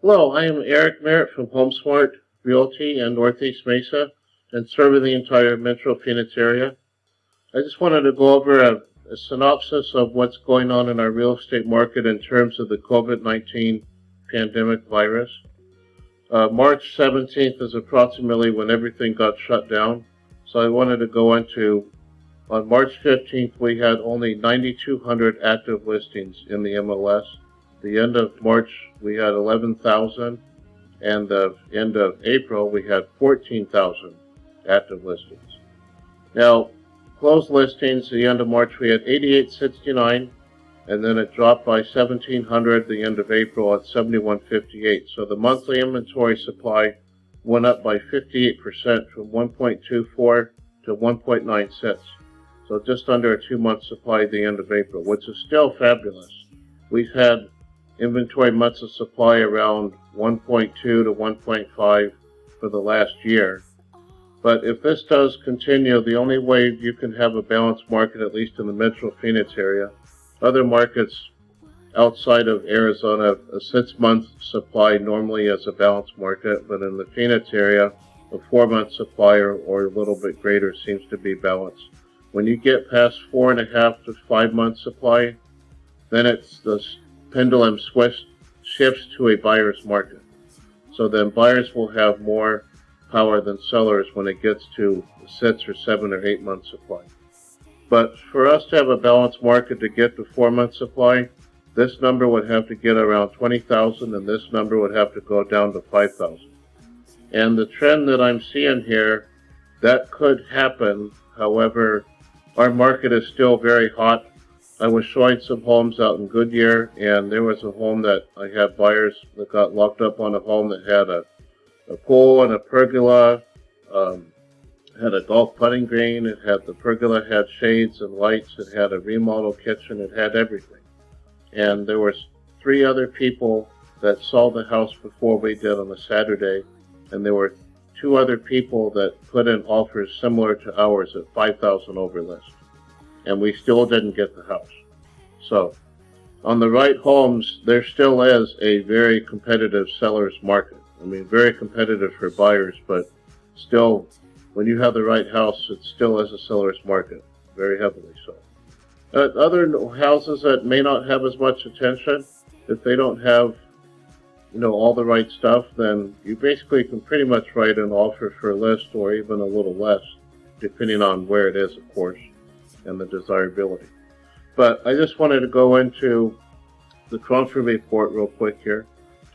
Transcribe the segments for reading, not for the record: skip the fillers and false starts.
Hello, I am Eric Merritt from HomeSmart Realty in Northeast Mesa and serving the entire Metro Phoenix area. I just wanted to go over a synopsis of what's going on in our real estate market in terms of the COVID-19 pandemic virus. March 17th is approximately when everything got shut down. So I wanted to go into, on March 15th, we had only 9,200 active listings in the MLS. The end of March, we had 11,000, and the end of April, we had 14,000 active listings. Now, closed listings, the end of March, we had 8,869, and then it dropped by 1,700 the end of April at 7,158. So the monthly inventory supply went up by 58% from 1.24 to 1.96. So just under a 2-month supply at the end of April, which is still fabulous. We've had inventory months of supply around 1.2 to 1.5 for the last year. But if this does continue, the only way you can have a balanced market, at least in the Metro Phoenix area, other markets outside of Arizona, a 6-month supply normally is a balanced market, but in the Phoenix area, a 4-month supply or a little bit greater seems to be balanced. When you get past 4.5 to 5 month supply, then it's the pendulum shifts to a buyer's market. So then buyers will have more power than sellers when it gets to 6 or 7 or 8 month supply. But for us to have a balanced market to get to 4-month supply, this number would have to get around 20,000 and this number would have to go down to 5,000. And the trend that I'm seeing here, that could happen. However, our market is still very hot. I was showing some homes out in Goodyear, and there was a home that I had buyers that got locked up on a home that had a pool and a pergola, had a golf putting green, it had the pergola, had shades and lights, it had a remodel kitchen, it had everything. And there was 3 other people that saw the house before we did on a Saturday, and there were 2 other people that put in offers similar to ours at 5,000 over list. And we still didn't get the house. So, on the right homes, there still is a very competitive seller's market. I mean, very competitive for buyers, but still, when you have the right house, it still is a seller's market, very heavily so. Other houses that may not have as much attention, if they don't have, all the right stuff, then you basically can pretty much write an offer for a list or even a little less, depending on where it is, of course, and the desirability. But I just wanted to go into the Cruncher report real quick here.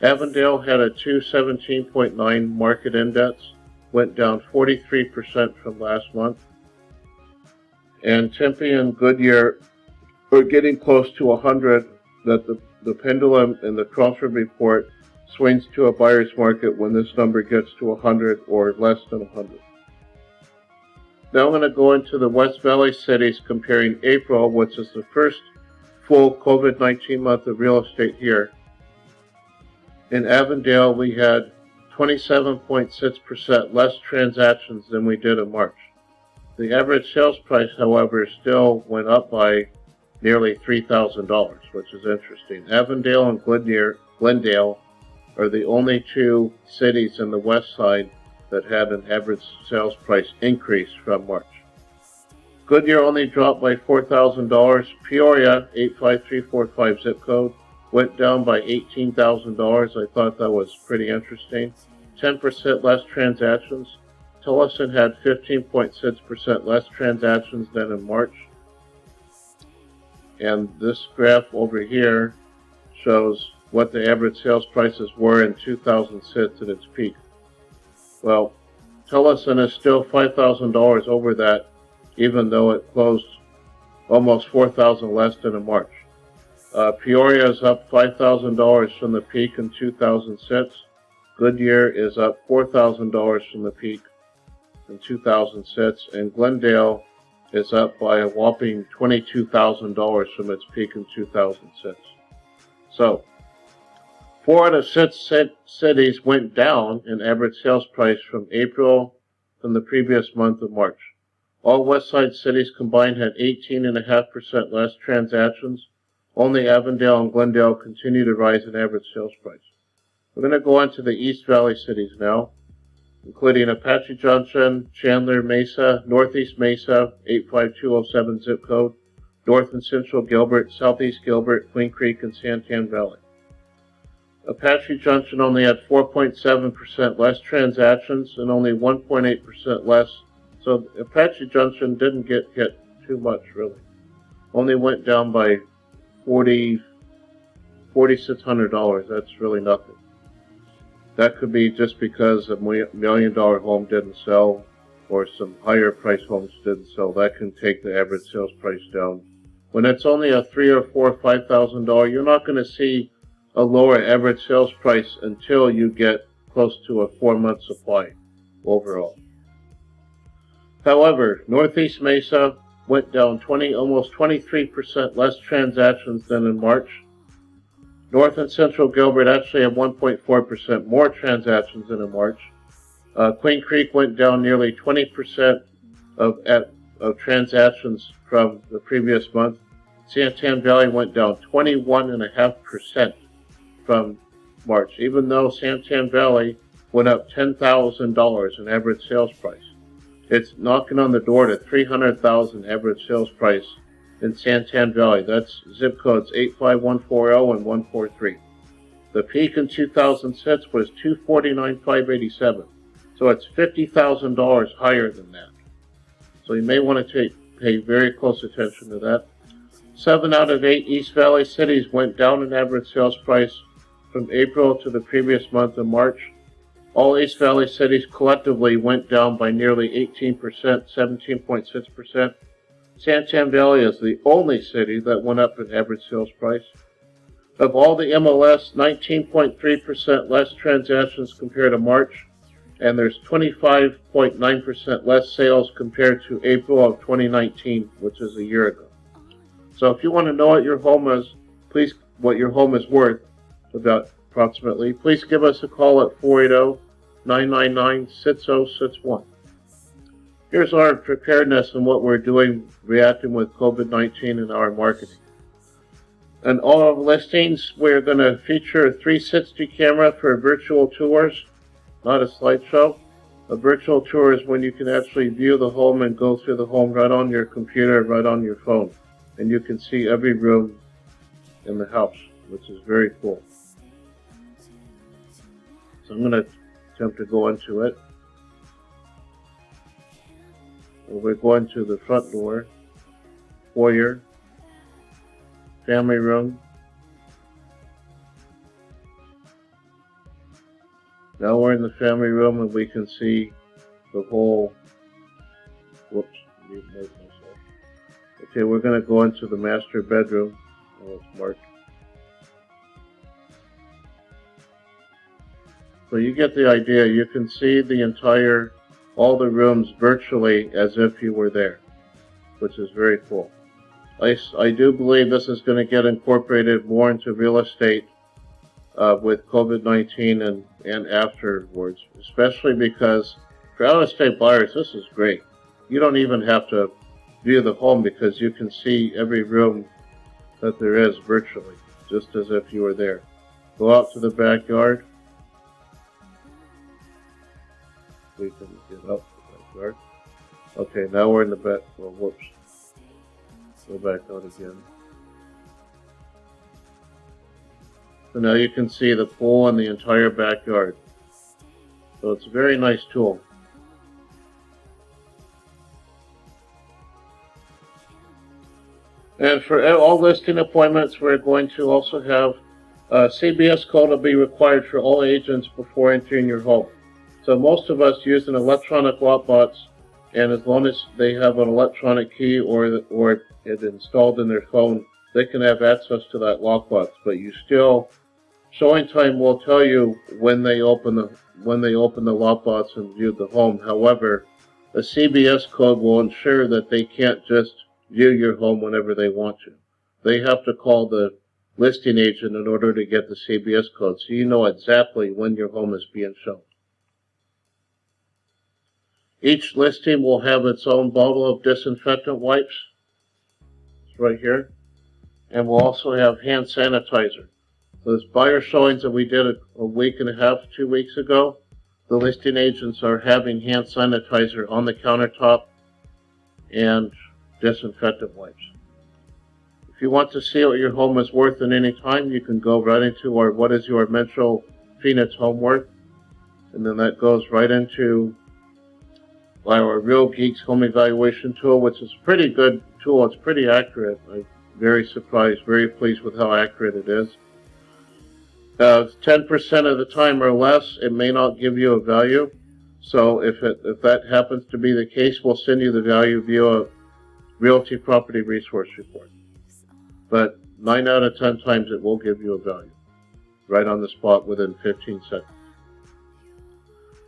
Avondale had a 217.9 market index, went down 43% from last month. And Tempe and Goodyear are getting close to 100, that the pendulum in the Cruncher report swings to a buyer's market when this number gets to 100 or less than 100. Now I'm going to go into the West Valley cities comparing April, which is the first full COVID-19 month of real estate here. In Avondale, we had 27.6% less transactions than we did in March. The average sales price, however, still went up by nearly $3,000, which is interesting. Avondale and Glendale are the only 2 cities in the west side that had an average sales price increase from March. Goodyear only dropped by $4,000. Peoria, 85345 zip code, went down by $18,000. I thought that was pretty interesting. 10% less transactions. Tillotson had 15.6% less transactions than in March. And this graph over here shows what the average sales prices were in 2006 at its peak. Well, Tillotson is still $5,000 over that, even though it closed almost $4,000 less than in March. Peoria is up $5,000 from the peak in 2006. Goodyear is up $4,000 from the peak in 2006, and Glendale is up by a whopping $22,000 from its peak in 2006. So, 4 out of 6 cities went down in average sales price from April from the previous month of March. All West Side cities combined had 18.5% less transactions. Only Avondale and Glendale continue to rise in average sales price. We're going to go into the East Valley cities now, including Apache Junction, Chandler, Mesa, Northeast Mesa, 85207 zip code, North and Central Gilbert, Southeast Gilbert, Queen Creek, and Santan Valley. Apache Junction only had 4.7% less transactions and only 1.8% less. So Apache Junction didn't get hit too much, really. Only went down by $4,600. That's really nothing. That could be just because a $1 million home didn't sell or some higher price homes didn't sell. That can take the average sales price down. When it's only a $3,000 or $4,000 or $5,000, you're not going to see a lower average sales price until you get close to a 4-month supply overall. However, Northeast Mesa went down almost 23% less transactions than in March. North and Central Gilbert actually had 1.4% more transactions than in March. Queen Creek went down nearly 20% of transactions from the previous month. Santan Valley went down 21.5% from March, even though Santan Valley went up $10,000 in average sales price. It's knocking on the door to $300,000 average sales price in Santan Valley. That's zip codes 85140 and 143. The peak in 2006 was $249,587. So it's $50,000 higher than that. So you may want to pay very close attention to that. 7 out of 8 East Valley cities went down in average sales price from April to the previous month of March. All East Valley cities collectively went down by nearly 18%, 17.6%. Santan Valley is the only city that went up in average sales price. Of all the MLS, 19.3% less transactions compared to March, and there's 25.9% less sales compared to April of 2019, which is a year ago. So if you want to know what your home is, what your home is worth, about approximately, please give us a call at 480-999-6061. Here's our preparedness and what we're doing, reacting with COVID-19 in our marketing. And all our listings, we're going to feature a 360 camera for virtual tours, not a slideshow. A virtual tour is when you can actually view the home and go through the home right on your computer, right on your phone. And you can see every room in the house, which is very cool. So I'm going to attempt to go into it. We're going to the front door, foyer, family room. Now we're in the family room and we can see the whole, Okay, we're going to go into the master bedroom. Oh, it's marked. So you get the idea. You can see all the rooms virtually as if you were there, which is very cool. I do believe this is going to get incorporated more into real estate with COVID-19 and afterwards, especially because for out-of-state buyers, this is great. You don't even have to view the home because you can see every room that there is virtually, just as if you were there. Go out to the backyard. We can get up to the backyard. Okay, now we're in the back. Well, whoops. Go back out again. So now you can see the pool and the entire backyard. So it's a very nice tool. And for all listing appointments, we're going to also have CBS code will be required for all agents before entering your home. So most of us use an electronic lockbox, and as long as they have an electronic key or it installed in their phone, they can have access to that lockbox. But showing time will tell you when they open the lockbox and view the home. However, a CBS code will ensure that they can't just view your home whenever they want to. They have to call the listing agent in order to get the CBS code, so you know exactly when your home is being shown. Each listing will have its own bottle of disinfectant wipes. It's right here. And we'll also have hand sanitizer. Those buyer showings that we did a week and a half, 2 weeks ago, the listing agents are having hand sanitizer on the countertop and disinfectant wipes. If you want to see what your home is worth at any time, you can go right into our What is Your Metro Phoenix Home Worth? And then that goes right into our Real Geeks Home Evaluation Tool, which is a pretty good tool. It's pretty accurate. I'm very surprised, very pleased with how accurate it is. 10% of the time or less, it may not give you a value. So if that happens to be the case, we'll send you the value via a Realty Property Resource Report. But 9 out of 10 times it will give you a value right on the spot within 15 seconds.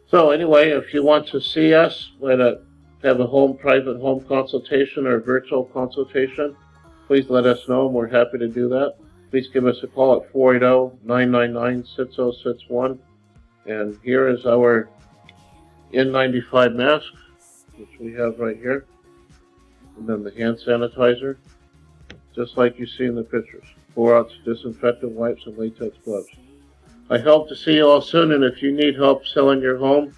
So anyway, if you want to see us, have a private home consultation or virtual consultation, please let us know, and we're happy to do that. Please give us a call at 480-999-6061. And here is our N95 mask, which we have right here. And then the hand sanitizer, just like you see in the pictures. Clorox disinfectant wipes and latex gloves. I hope to see you all soon, and if you need help selling your home,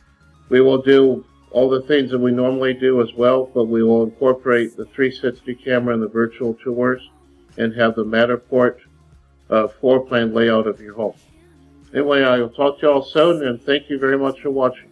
we will do all the things that we normally do as well, but we will incorporate the 360 camera and the virtual tours and have the Matterport floor plan layout of your home. Anyway, I will talk to you all soon, and thank you very much for watching.